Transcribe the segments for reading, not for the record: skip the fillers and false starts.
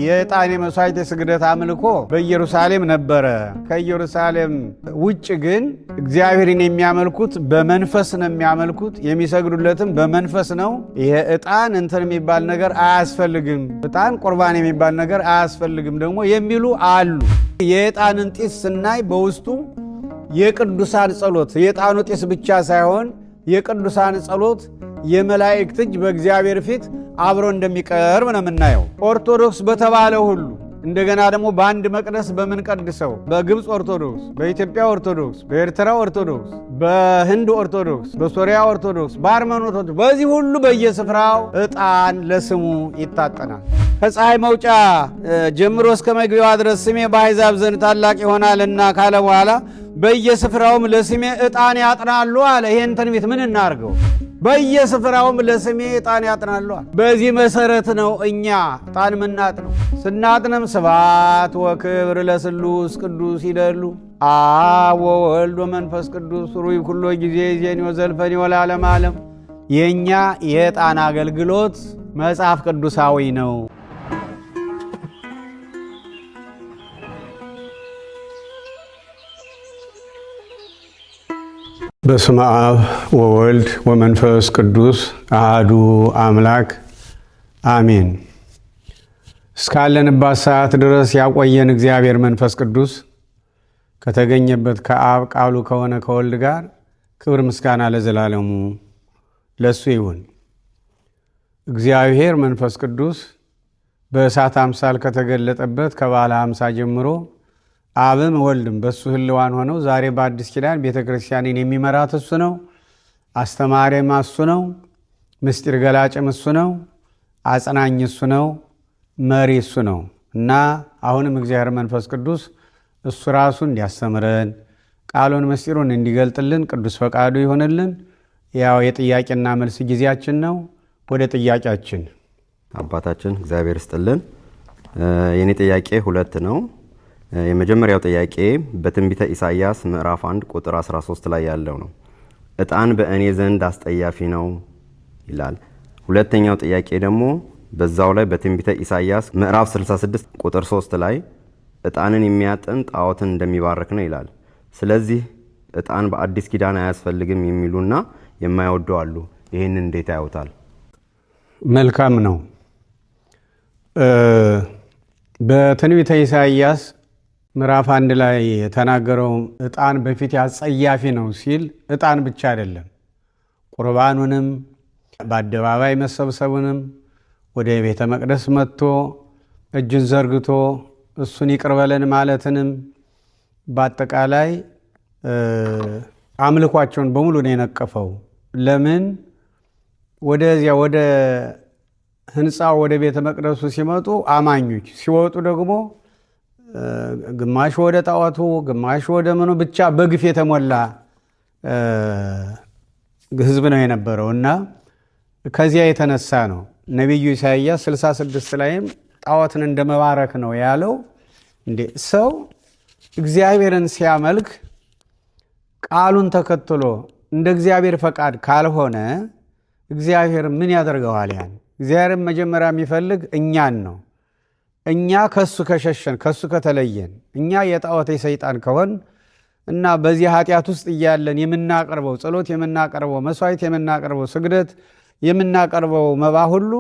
የዕጣን መስዋዕት የስግደት አምልኮ በኢየሩሳሌም ነበረ። ከኢየሩሳሌም ውጭ ግን እግዚአብሔርን የሚያመልኩት በመንፈስ ነው የሚያመልኩት፣ የሚሰግዱለትም በመንፈስ ነው። ይሄ ዕጣን እንትን የሚባል ነገር አያስፈልግም፣ ዕጣን ቁርባን የሚባል ነገር አያስፈልግም ደግሞ የሚሉ አሉ። የዕጣንን ጢስ ስናይ በውስጡ የቅዱሳን ጸሎት፣ የዕጣኑ ጢስ ብቻ ሳይሆን የቅዱሳን ጸሎት፣ የመላእክት እጅ በእግዚአብሔር ፊት አብሮ እንደሚቀርብ ነው የምናየው። ኦርቶዶክስ በተባለ ሁሉ እንደገና ደግሞ በአንድ መቅደስ በምንቀድሰው በግብፅ ኦርቶዶክስ፣ በኢትዮጵያ ኦርቶዶክስ፣ በኤርትራ ኦርቶዶክስ፣ በህንድ ኦርቶዶክስ፣ በሶሪያ ኦርቶዶክስ፣ በአርመን ኦርቶዶክስ፣ በዚህ ሁሉ በየስፍራው ዕጣን ለስሙ ይታጠናል። ከፀሐይ መውጫ ጀምሮ እስከ መግቢያዋ ድረስ ስሜ በአሕዛብ ዘንድ ታላቅ ይሆናልና ካለ በኋላ በየስፍራውም ለስሜ ዕጣን ያጥናሉ አለ። ይሄን ትንቢት ምን እናርገው? በየስፍራውም ለስሜ ዕጣን ያጥናሉ አለ። በዚህ መሰረት ነው እኛ ዕጣን ምናጥነው። ስናጥንም ስብሐት ወክብር ለስሉስ ቅዱስ ይደሉ አብ ወወልድ ወመንፈስ ቅዱስ ሩይ ኩሎ ጊዜ ዜኒ ወዘልፈኒ ወለዓለመ ዓለም። የእኛ የዕጣን አገልግሎት መጽሐፍ ቅዱሳዊ ነው። በስመ አብ ወወልድ ወመንፈስ ቅዱስ አሐዱ አምላክ አሜን። እስካለንባት ሰዓት ድረስ ያቆየን እግዚአብሔር መንፈስ ቅዱስ ከተገኘበት ከአብ ቃሉ ከሆነ ከወልድ ጋር ክብር ምስጋና ለዘላለሙ ለሱ ይሁን። እግዚአብሔር መንፈስ ቅዱስ በእሳት አምሳል ከተገለጠበት ከባለ 50 ጀምሮ አብም ወልድም በሱ ህልዋን ሆነው ዛሬ በአዲስ ኪዳን ቤተክርስቲያንን የሚመራት እሱ ነው። አስተማሪም እሱ ነው። ምስጢር ገላጭም እሱ ነው። አጽናኝ እሱ ነው። መሪ እሱ ነው እና አሁንም እግዚአብሔር መንፈስ ቅዱስ እሱ ራሱ እንዲያስተምረን ቃሉን ምስጢሩን እንዲገልጥልን ቅዱስ ፈቃዱ ይሆንልን። ያው የጥያቄና መልስ ጊዜያችን ነው። ወደ ጥያቄያችን። አባታችን እግዚአብሔር ይስጥልን። የኔ ጥያቄ 2 ነው። የመጀመሪያው ጥያቄ በትንቢተ ኢሳይያስ ምዕራፍ 1 ቁጥር 13 ላይ ያለው ነው። ዕጣን በእኔ ዘንድ አስጠያፊ ነው ይላል። ሁለተኛው ጥያቄ ደግሞ በዛው ላይ በትንቢተ ኢሳይያስ ምዕራፍ 66 ቁጥር 3 ላይ ዕጣንን የሚያጥን ጣዖትን እንደሚባርክ ነው ይላል። ስለዚህ ዕጣን በአዲስ ኪዳን አያስፈልግም የሚሉና የማይወዱ አሉ። ይሄን እንዴት ያዩታል? መልካም ነው። በትንቢተ ኢሳይያስ ምዕራፍ 1 ላይ የተናገረው ዕጣን በፊት አስጸያፊ ነው ሲል ዕጣን ብቻ አይደለም፣ ቁርባኑንም በአደባባይ መሰብሰቡንም ወደ ቤተ መቅደስ መጥቶ እጅን ዘርግቶ እሱን ይቅር በለን ማለትንም በአጠቃላይ አምልኳቸውን በሙሉ ነው የነቀፈው። ለምን ወደዚያ ወደ ህንፃው ወደ ቤተ መቅደሱ ሲመጡ አማኞች ሲወጡ ደግሞ ግማሽ ወደ ጣዖቱ ግማሽ ወደ ምኑ ብቻ በግፍ የተሞላ ህዝብ ነው የነበረው እና ከዚያ የተነሳ ነው ነቢዩ ኢሳይያስ 66 ላይም ጣዖትን እንደመባረክ ነው ያለው። እንዴ ሰው እግዚአብሔርን ሲያመልክ ቃሉን ተከትሎ እንደ እግዚአብሔር ፈቃድ ካልሆነ እግዚአብሔር ምን ያደርገዋል? ያን እግዚአብሔር መጀመሪያ የሚፈልግ እኛን ነው። እኛ ከሱ ከሸሸን ከሱ ከተለየን እኛ የጣዖት የሰይጣን ከሆን እና በዚህ ኃጢአት ውስጥ እያለን የምናቀርበው ጸሎት የምናቀርበው መስዋዕት የምናቀርበው ስግደት የምናቀርበው መባ ሁሉ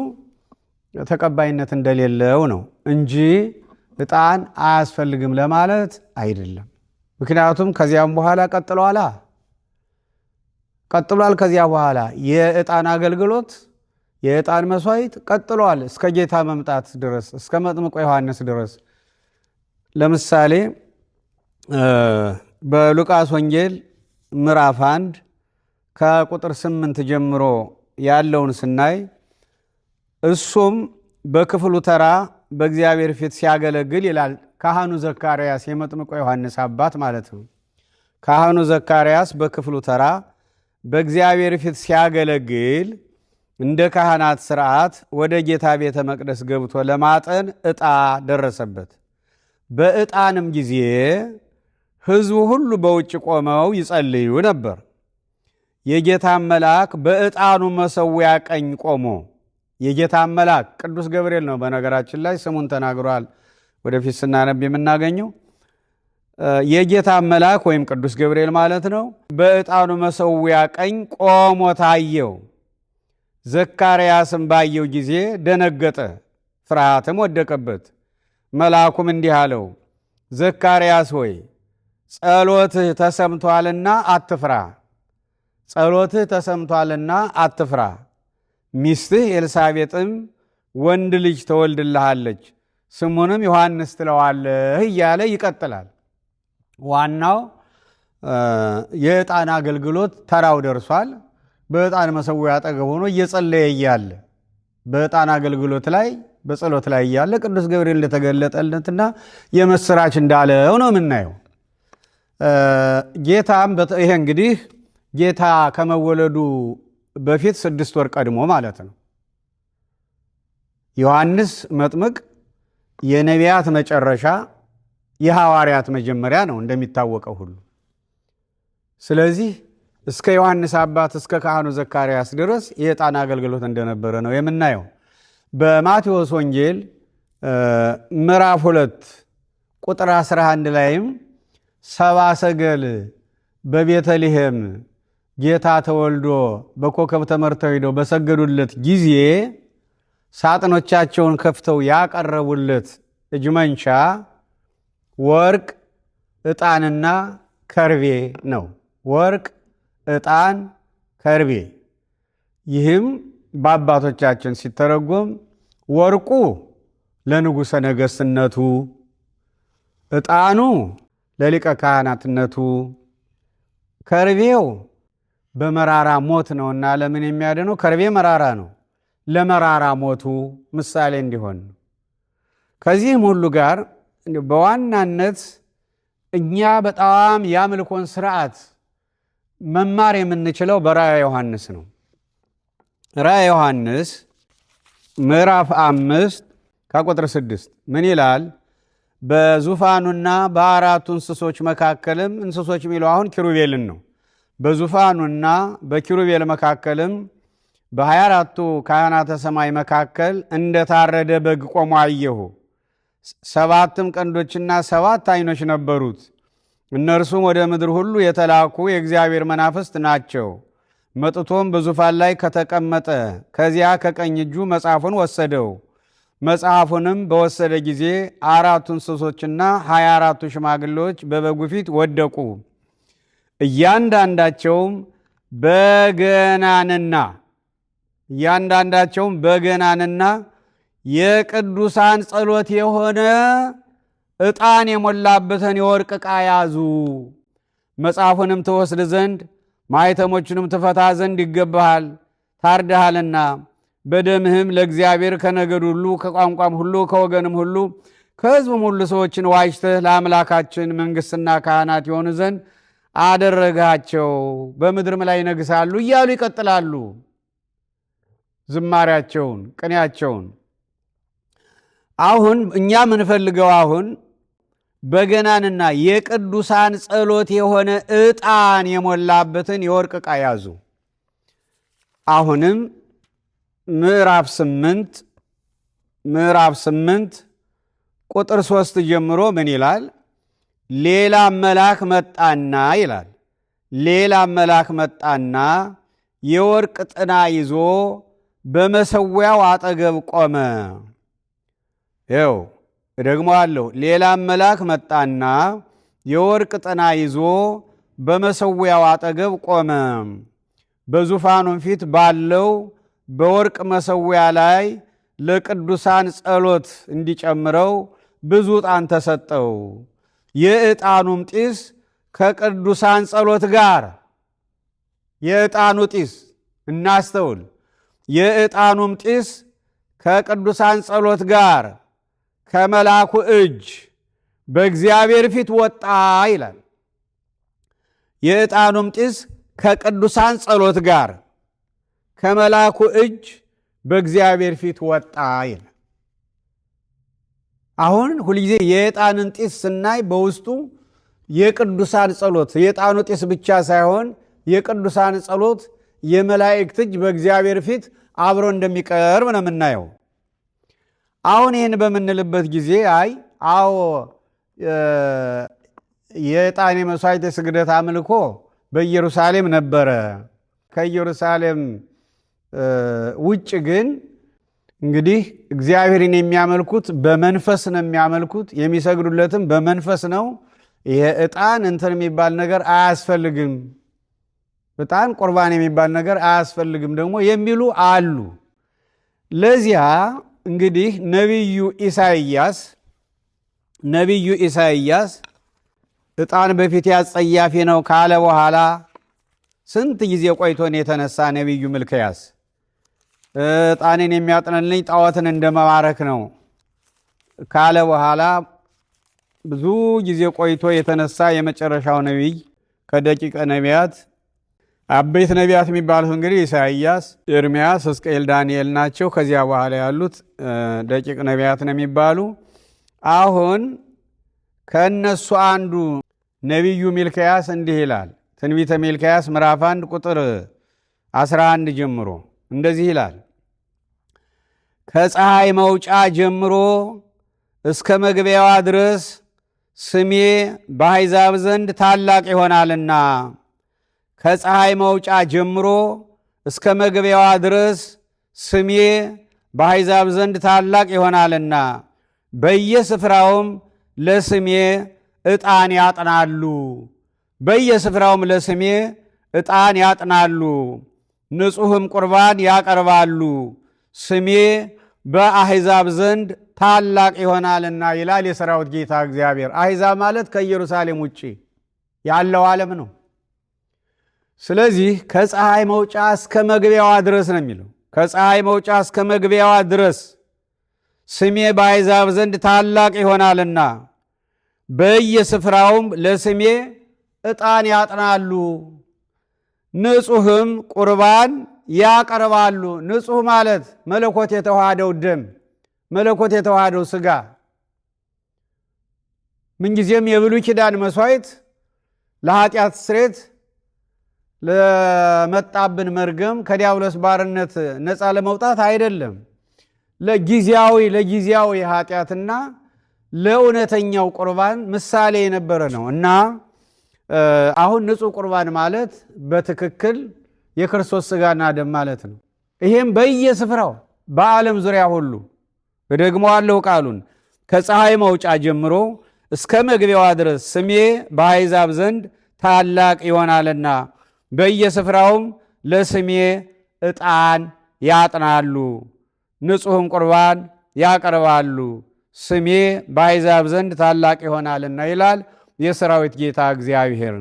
ተቀባይነት እንደሌለው ነው እንጂ ዕጣን አያስፈልግም ለማለት አይደለም። ምክንያቱም ከዚያም በኋላ ቀጥሏል። ከዚያ በኋላ የዕጣን አገልግሎት የዕጣን መስዋዕት ቀጥሏል እስከ ጌታ መምጣት ድረስ እስከ መጥምቁ ዮሐንስ ድረስ። ለምሳሌ በሉቃስ ወንጌል ምዕራፍ 1 ከቁጥር 8 ጀምሮ ያለውን ስናይ እሱም በክፍሉ ተራ በእግዚአብሔር ፊት ሲያገለግል ይላል። ካህኑ ዘካርያስ የመጥምቁ ዮሐንስ አባት ማለት ነው። ካህኑ ዘካርያስ በክፍሉ ተራ በእግዚአብሔር ፊት ሲያገለግል እንደ ካህናት ሥርዓት ወደ ጌታ ቤተ መቅደስ ገብቶ ለማጠን ዕጣ ደረሰበት። በዕጣንም ጊዜ ሕዝቡ ሁሉ በውጭ ቆመው ይጸልዩ ነበር። የጌታ መልአክ በዕጣኑ መሠዊያ ቀኝ ቆሞ የጌታ መልአክ ቅዱስ ገብርኤል ነው። በነገራችን ላይ ስሙን ተናግሯል። ወደፊት ስናነብ የምናገኘው የጌታ መልአክ ወይም ቅዱስ ገብርኤል ማለት ነው። በዕጣኑ መሠዊያ ቀኝ ቆሞ ታየው። ዘካርያስም ባየው ጊዜ ደነገጠ፣ ፍርሃትም ወደቀበት። መልአኩም እንዲህ አለው፣ ዘካርያስ ሆይ ጸሎትህ ተሰምቷልና አትፍራ። ጸሎትህ ተሰምቷልና አትፍራ። ሚስትህ ኤልሳቤጥም ወንድ ልጅ ተወልድልሃለች፣ ስሙንም ዮሐንስ ትለዋለህ እያለ ይቀጥላል። ዋናው የዕጣን አገልግሎት ተራው ደርሷል። በዕጣን መሠዊያ አጠገብ ሆኖ እየጸለየ እያለ በዕጣን አገልግሎት ላይ በጸሎት ላይ እያለ ቅዱስ ገብርኤል እንደተገለጠለትና የምስራች እንዳለው ነው የምናየው። ጌታም ይሄ እንግዲህ ጌታ ከመወለዱ በፊት 6 ወር ቀድሞ ማለት ነው። ዮሐንስ መጥምቅ የነቢያት መጨረሻ የሐዋርያት መጀመሪያ ነው እንደሚታወቀው ሁሉ። ስለዚህ እስከ ዮሐንስ አባት እስከ ካህኑ ዘካርያስ ድረስ የዕጣን አገልግሎት እንደነበረ ነው የምናየው። በማቴዎስ ወንጌል ምዕራፍ 2 ቁጥር 11 ላይም 70 ሰገል በቤተልሔም ጌታ ተወልዶ በኮከብ ተመርተው ሄደው በሰገዱለት ጊዜ ሳጥኖቻቸውን ከፍተው ያቀረቡለት እጅ መንሻ ወርቅ፣ ዕጣንና ከርቤ ነው። ወርቅ፣ ዕጣን፣ ከርቤ። ይህም በአባቶቻችን ሲተረጎም ወርቁ ለንጉሠ ነገሥትነቱ፣ ዕጣኑ ለሊቀ ካህናትነቱ፣ ከርቤው በመራራ ሞት ነውና ለምን የሚያድነው? ከርቤ መራራ ነው። ለመራራ ሞቱ ምሳሌ እንዲሆን ነው። ከዚህም ሁሉ ጋር በዋናነት እኛ በጣም የአምልኮን ስርዓት መማር የምንችለው በራእየ ዮሐንስ ነው። ራእየ ዮሐንስ ምዕራፍ 5 ከቁጥር 6 ምን ይላል? በዙፋኑና በአራቱ እንስሶች መካከልም፣ እንስሶች የሚለው አሁን ኪሩቤልን ነው። በዙፋኑና በኪሩቤል መካከልም በ24ቱ ካህናተ ሰማይ መካከል እንደታረደ በግ ቆሞ አየሁ። 7 ቀንዶችና 7 ዓይኖች ነበሩት። እነርሱም ወደ ምድር ሁሉ የተላኩ የእግዚአብሔር መናፍስት ናቸው። መጥቶም በዙፋን ላይ ከተቀመጠ ከዚያ ከቀኝ እጁ መጽሐፉን ወሰደው። መጽሐፉንም በወሰደ ጊዜ 4ቱ እንስሶችና 24ቱ ሽማግሌዎች በበጉ ፊት ወደቁ። እያንዳንዳቸውም በገናንና የቅዱሳን ጸሎት የሆነ ዕጣን የሞላበትን የወርቅ ዕቃ ያዙ። መጽሐፉንም ትወስድ ዘንድ ማኅተሞቹንም ትፈታ ዘንድ ይገባሃል፣ ታርደሃልና በደምህም ለእግዚአብሔር ከነገድ ሁሉ ከቋንቋም ሁሉ ከወገንም ሁሉ ከሕዝብም ሁሉ ሰዎችን ዋጅተህ ለአምላካችን መንግሥትና ካህናት የሆኑ ዘንድ አደረጋቸው፣ በምድርም ላይ ይነግሣሉ እያሉ ይቀጥላሉ ዝማሪያቸውን፣ ቅኔያቸውን። አሁን እኛ የምንፈልገው አሁን በገናንና የቅዱሳን ጸሎት የሆነ ዕጣን የሞላበትን የወርቅ ዕቃ ያዙ። አሁንም ምዕራፍ 8 ቁጥር 3 ጀምሮ ምን ይላል? ሌላ መልአክ መጣና ይላል። ሌላ መልአክ መጣና የወርቅ ጥና ይዞ በመሠዊያው አጠገብ ቆመ። ይኸው እደግመዋለሁ። ሌላም መልአክ መጣና የወርቅ ጥና ይዞ በመሠዊያው አጠገብ ቆመ። በዙፋኑም ፊት ባለው በወርቅ መሠዊያ ላይ ለቅዱሳን ጸሎት እንዲጨምረው ብዙ ዕጣን ተሰጠው። የዕጣኑም ጢስ ከቅዱሳን ጸሎት ጋር የዕጣኑ ጢስ እናስተውል። የዕጣኑም ጢስ ከቅዱሳን ጸሎት ጋር ከመልአኩ እጅ በእግዚአብሔር ፊት ወጣ ይላል። የዕጣኑም ጢስ ከቅዱሳን ጸሎት ጋር ከመልአኩ እጅ በእግዚአብሔር ፊት ወጣ ይላል። አሁን ሁልጊዜ የዕጣንን ጢስ ስናይ በውስጡ የቅዱሳን ጸሎት፣ የዕጣኑ ጢስ ብቻ ሳይሆን የቅዱሳን ጸሎት፣ የመላእክት እጅ በእግዚአብሔር ፊት አብሮ እንደሚቀርብ ነው የምናየው። አሁን ይህን በምንልበት ጊዜ አዎ የዕጣን የመሥዋዕት የስግደት አምልኮ በኢየሩሳሌም ነበረ። ከኢየሩሳሌም ውጭ ግን እንግዲህ እግዚአብሔርን የሚያመልኩት በመንፈስ ነው የሚያመልኩት፣ የሚሰግዱለትም በመንፈስ ነው። ይሄ ዕጣን እንትን የሚባል ነገር አያስፈልግም፣ ዕጣን ቁርባን የሚባል ነገር አያስፈልግም ደግሞ የሚሉ አሉ። ለዚያ እንግዲህ ነቢዩ ኢሳይያስ ዕጣን በፊት ያጸያፊ ነው ካለ በኋላ ስንት ጊዜ ቆይቶን የተነሳ ነቢዩ ሚልክያስ ዕጣንን የሚያጥንልኝ ጣዖትን እንደመባረክ ነው ካለ በኋላ ብዙ ጊዜ ቆይቶ የተነሳ የመጨረሻው ነቢይ ከደቂቀ ነቢያት አበይት ነቢያት የሚባሉት እንግዲህ ኢሳይያስ፣ ኤርምያስ፣ ሕዝቅኤል፣ ዳንኤል ናቸው። ከዚያ በኋላ ያሉት ደቂቅ ነቢያት ነው የሚባሉ። አሁን ከእነሱ አንዱ ነቢዩ ሚልክያስ እንዲህ ይላል። ትንቢተ ሚልክያስ ምዕራፍ 1 ቁጥር 11 ጀምሮ እንደዚህ ይላል። ከፀሐይ መውጫ ጀምሮ እስከ መግቢያዋ ድረስ ስሜ በአሕዛብ ዘንድ ታላቅ ይሆናልና፣ ከፀሐይ መውጫ ጀምሮ እስከ መግቢያዋ ድረስ ስሜ በአሕዛብ ዘንድ ታላቅ ይሆናልና፣ በየስፍራውም ለስሜ ዕጣን ያጥናሉ። በየስፍራውም ለስሜ ዕጣን ያጥናሉ፣ ንጹሕም ቁርባን ያቀርባሉ። ስሜ በአሕዛብ ዘንድ ታላቅ ይሆናልና ይላል የሰራዊት ጌታ እግዚአብሔር። አሕዛብ ማለት ከኢየሩሳሌም ውጭ ያለው ዓለም ነው። ስለዚህ ከፀሐይ መውጫ እስከ መግቢያዋ ድረስ ነው የሚለው። ከፀሐይ መውጫ እስከ መግቢያዋ ድረስ ስሜ በአሕዛብ ዘንድ ታላቅ ይሆናልና፣ በየስፍራውም ለስሜ ዕጣን ያጥናሉ፣ ንጹሕም ቁርባን ያቀርባሉ። ንጹሕ ማለት መለኮት የተዋሃደው ደም፣ መለኮት የተዋሃደው ሥጋ። ምንጊዜም የብሉይ ኪዳን መሥዋዕት ለኃጢአት ስርየት ለመጣብን መርገም ከዲያብሎስ ባርነት ነፃ ለመውጣት አይደለም፣ ለጊዜያዊ ኃጢአትና ለእውነተኛው ቁርባን ምሳሌ የነበረ ነው እና አሁን ንጹሕ ቁርባን ማለት በትክክል የክርስቶስ ሥጋና ደም ማለት ነው። ይሄም በየስፍራው በዓለም ዙሪያ ሁሉ እደግመዋለሁ ቃሉን፣ ከፀሐይ መውጫ ጀምሮ እስከ መግቢያዋ ድረስ ስሜ በአሕዛብ ዘንድ ታላቅ ይሆናልና፣ በየስፍራውም ለስሜ ዕጣን ያጥናሉ፣ ንጹሕም ቁርባን ያቀርባሉ። ስሜ በአሕዛብ ዘንድ ታላቅ ይሆናልና ይላል የሰራዊት ጌታ እግዚአብሔር።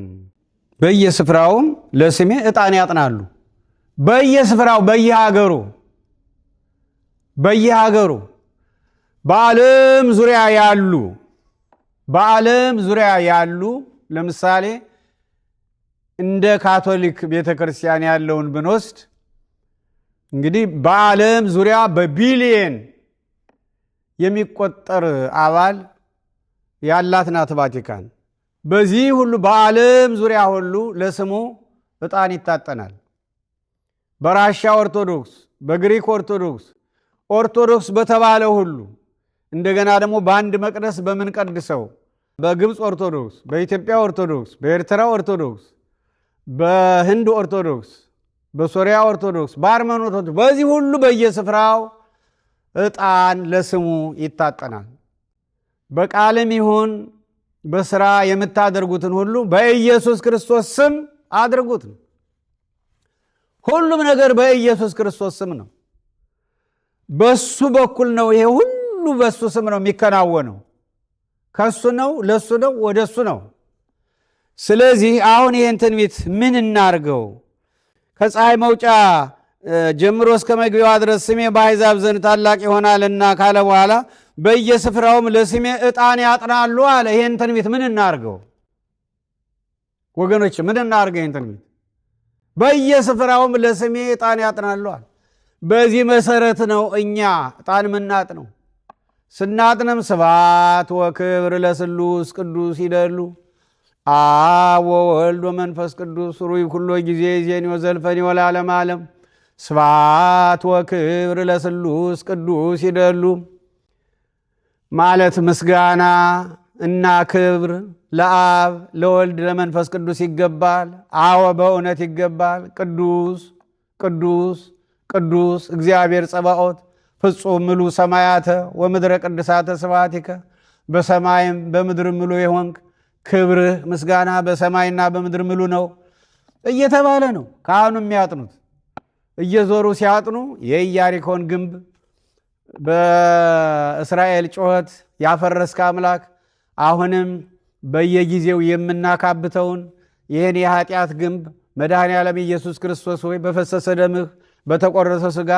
በየስፍራውም ለስሜ ዕጣን ያጥናሉ። በየስፍራው በየሀገሩ በዓለም ዙሪያ ያሉ ለምሳሌ እንደ ካቶሊክ ቤተ ክርስቲያን ያለውን ብንወስድ እንግዲህ በዓለም ዙሪያ በቢሊየን የሚቆጠር አባል ያላት ናት ቫቲካን። በዚህ ሁሉ በዓለም ዙሪያ ሁሉ ለስሙ ዕጣን ይታጠናል። በራሻ ኦርቶዶክስ፣ በግሪክ ኦርቶዶክስ በተባለ ሁሉ እንደገና ደግሞ በአንድ መቅደስ በምንቀድሰው በግብፅ ኦርቶዶክስ፣ በኢትዮጵያ ኦርቶዶክስ፣ በኤርትራ ኦርቶዶክስ፣ በህንድ ኦርቶዶክስ፣ በሶሪያ ኦርቶዶክስ፣ በአርመን ኦርቶዶክስ፣ በዚህ ሁሉ በየስፍራው ዕጣን ለስሙ ይታጠናል። በቃልም ይሁን በሥራ የምታደርጉትን ሁሉ በኢየሱስ ክርስቶስ ስም አድርጉት። ሁሉም ነገር በኢየሱስ ክርስቶስ ስም ነው። በሱ በኩል ነው። ይሄ ሁሉ በሱ ስም ነው የሚከናወነው። ከሱ ነው፣ ለሱ ነው፣ ወደሱ ነው። ስለዚህ አሁን ይህን ትንቢት ምን እናርገው? ከፀሐይ መውጫ ጀምሮ እስከ መግቢያዋ ድረስ ስሜ በአሕዛብ ዘንድ ታላቅ ይሆናልና ካለ በኋላ በየስፍራውም ለስሜ ዕጣን ያጥናሉ አለ። ይህን ትንቢት ምን እናርገው ወገኖች? ምን እናርገው? ይህን ትንቢት በየስፍራውም ለስሜ ዕጣን ያጥናሉ አለ። በዚህ መሰረት ነው እኛ ዕጣን ምናጥነው። ስናጥንም ስብሐት ወክብር ለስሉስ ቅዱስ ይደሉ አብ ወወልድ ወመንፈስ ቅዱስ ሩይ ኩሎ ጊዜ ዜኒ ወዘልፈኒ ወለዓለመ ዓለም ስብሐት ወክብር ለስሉስ ቅዱስ ይደሉ ማለት ምስጋና እና ክብር ለአብ ለወልድ ለመንፈስ ቅዱስ ይገባል። አዎ በእውነት ይገባል። ቅዱስ ቅዱስ ቅዱስ እግዚአብሔር ጸባኦት ፍጹም ምሉ ሰማያተ ወምድረ ቅድሳተ ስብሐቲከ በሰማይም በምድር ምሉ የሆንክ ክብርህ ምስጋና በሰማይና በምድር ምሉ ነው እየተባለ ነው ካህኑ የሚያጥኑት። እየዞሩ ሲያጥኑ የኢያሪኮን ግንብ በእስራኤል ጩኸት ያፈረስከ አምላክ አሁንም በየጊዜው የምናካብተውን ይህን የኃጢአት ግንብ መድኃኔ ዓለም ኢየሱስ ክርስቶስ ሆይ በፈሰሰ ደምህ በተቆረሰ ሥጋ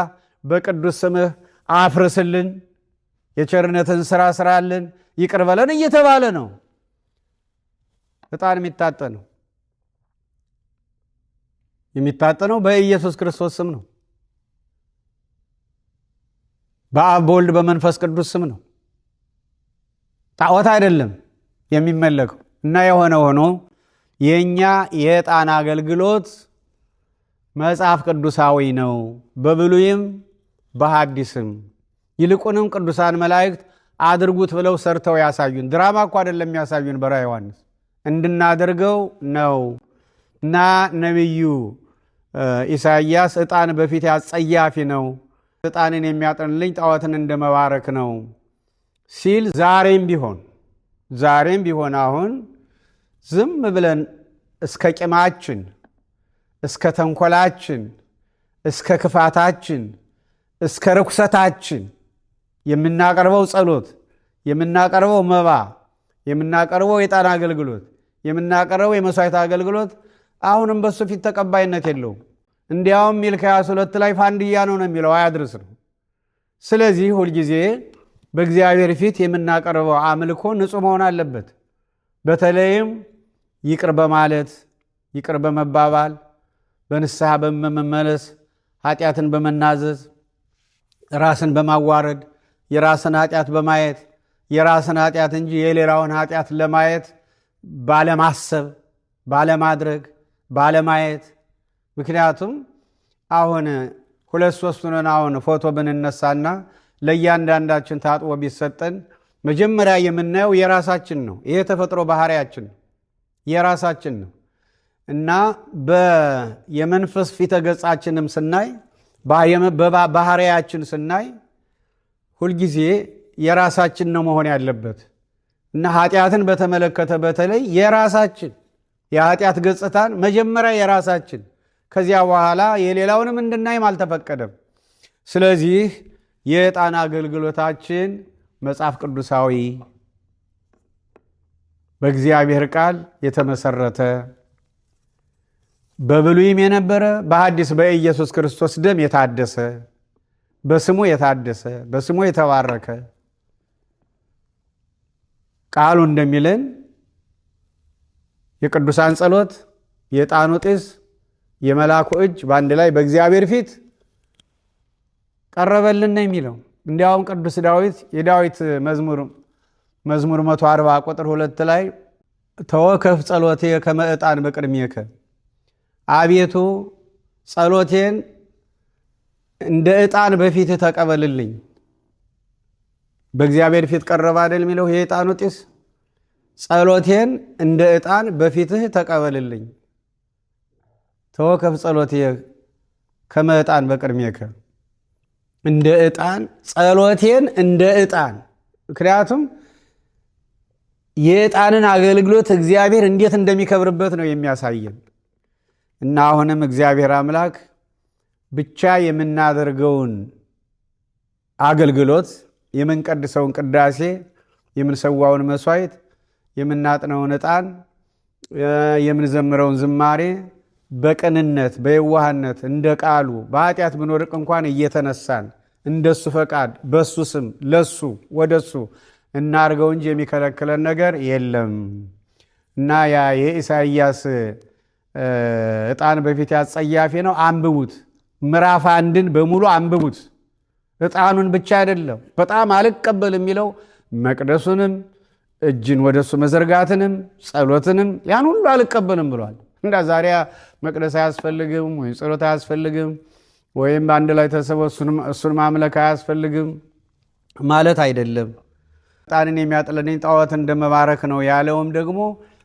በቅዱስ ስምህ አፍርስልን፣ የቸርነትን ሥራ ስራልን፣ ይቅር በለን እየተባለ ነው ዕጣን የሚታጠነው በኢየሱስ ክርስቶስ ስም ነው። በአብ በወልድ በመንፈስ ቅዱስ ስም ነው። ጣዖት አይደለም የሚመለከው። እና የሆነ ሆኖ የኛ የዕጣን አገልግሎት መጽሐፍ ቅዱሳዊ ነው፣ በብሉይም በሐዲስም። ይልቁንም ቅዱሳን መላእክት አድርጉት ብለው ሰርተው ያሳዩን። ድራማ እኮ አይደለም የሚያሳዩን በራዕየ ዮሐንስ እንድናደርገው ነው። እና ነቢዩ ኢሳይያስ ዕጣን በፊት አጸያፊ ነው፣ ዕጣንን የሚያጥንልኝ ጣዖትን እንደመባረክ ነው ሲል ዛሬም ቢሆን አሁን ዝም ብለን እስከ ቂማችን እስከ ተንኮላችን እስከ ክፋታችን እስከ ርኩሰታችን የምናቀርበው ጸሎት፣ የምናቀርበው መባ፣ የምናቀርበው የዕጣን አገልግሎት፣ የምናቀርበው የመሥዋዕት አገልግሎት አሁንም በሱ ፊት ተቀባይነት የለውም። እንዲያውም ሚልክያስ 2 ላይ ፋንድያ ነው የሚለው፣ አያድርስ ነው። ስለዚህ ሁልጊዜ በእግዚአብሔር ፊት የምናቀርበው አምልኮ ንጹሕ መሆን አለበት። በተለይም ይቅር በማለት ይቅር በመባባል በንስሐ በመመለስ ኃጢአትን በመናዘዝ ራስን በማዋረድ የራስን ኃጢአት በማየት የራስን ኃጢአት እንጂ የሌላውን ኃጢአት ለማየት ባለማሰብ፣ ባለማድረግ፣ ባለማየት። ምክንያቱም አሁን 2-3 ሆነን አሁን ፎቶ ብንነሳና ለእያንዳንዳችን ታጥቦ ቢሰጠን መጀመሪያ የምናየው የራሳችን ነው። ይሄ ተፈጥሮ ባህሪያችን የራሳችን ነው እና የመንፈስ ፊተ ገጻችንም ስናይ ባህሪያችን ስናይ ሁልጊዜ የራሳችን ነው መሆን ያለበት እና ኃጢአትን በተመለከተ በተለይ የራሳችን የኃጢአት ገጽታን መጀመሪያ የራሳችን፣ ከዚያ በኋላ የሌላውንም እንድናይም አልተፈቀደም። ስለዚህ የዕጣን አገልግሎታችን መጽሐፍ ቅዱሳዊ በእግዚአብሔር ቃል የተመሰረተ በብሉይም የነበረ በሐዲስ በኢየሱስ ክርስቶስ ደም የታደሰ በስሙ የታደሰ በስሙ የተባረከ ቃሉ እንደሚለን የቅዱሳን ጸሎት፣ የዕጣኑ ጢስ፣ የመላኩ እጅ በአንድ ላይ በእግዚአብሔር ፊት ቀረበልን የሚለው። እንዲያውም ቅዱስ ዳዊት የዳዊት መዝሙር 140 ቁጥር 2 ላይ ተወከፍ ጸሎቴ ከመ ዕጣን በቅድሜከ፣ አቤቱ ጸሎቴን እንደ ዕጣን በፊትህ ተቀበልልኝ። በእግዚአብሔር ፊት ቀረበ አይደል የሚለው የዕጣኑ ጢስ። ጸሎቴን እንደ ዕጣን በፊትህ ተቀበልልኝ። ተወከፍ ጸሎቴ ከመ ዕጣን በቅድሜከ፣ እንደ ዕጣን ጸሎቴን እንደ ዕጣን። ምክንያቱም የዕጣንን አገልግሎት እግዚአብሔር እንዴት እንደሚከብርበት ነው የሚያሳየን። እና አሁንም እግዚአብሔር አምላክ ብቻ የምናደርገውን አገልግሎት፣ የምንቀድሰውን ቅዳሴ፣ የምንሰዋውን መሥዋዕት፣ የምናጥነውን ዕጣን፣ የምንዘምረውን ዝማሬ በቅንነት በየዋህነት እንደ ቃሉ በኃጢአት ብንወድቅ እንኳን እየተነሳን እንደሱ ፈቃድ በሱ ስም ለሱ ወደሱ እናርገው እንጂ የሚከለክለን ነገር የለም። እና ያ የኢሳይያስ ዕጣን በፊት ያጸያፊ ነው። አንብቡት፣ ምዕራፍ 1ን በሙሉ አንብቡት። ዕጣኑን ብቻ አይደለም በጣም አልቀበል የሚለው መቅደሱንም እጅን ወደሱ መዘርጋትንም ጸሎትንም ያን ሁሉ አልቀበልም ብሏል። እንዳ ዛሬ መቅደስ አያስፈልግም ወይም ጸሎት አያስፈልግም ወይም በአንድ ላይ ተሰበው እሱን ማምለክ አያስፈልግም ማለት አይደለም። ዕጣንን የሚያጥለኝ ጣዖትን እንደመባረክ ነው ያለውም ደግሞ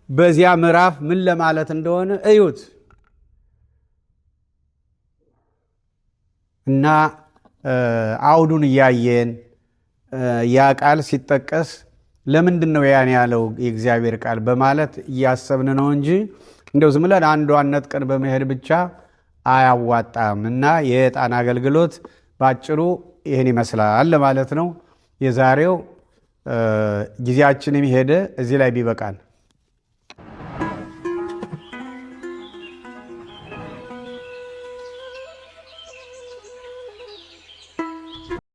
በዚያ ምዕራፍ ምን ለማለት እንደሆነ እዩት። እና አውዱን እያየን ያ ቃል ሲጠቀስ ለምንድን ነው ያን ያለው የእግዚአብሔር ቃል በማለት እያሰብን ነው እንጂ እንደው ዝም ብለን አንዷን ነጥቀን በመሄድ ብቻ አያዋጣም። እና የዕጣን አገልግሎት ባጭሩ ይህን ይመስላል ማለት ነው። የዛሬው ጊዜያችንም ሄደ፣ እዚህ ላይ ቢበቃን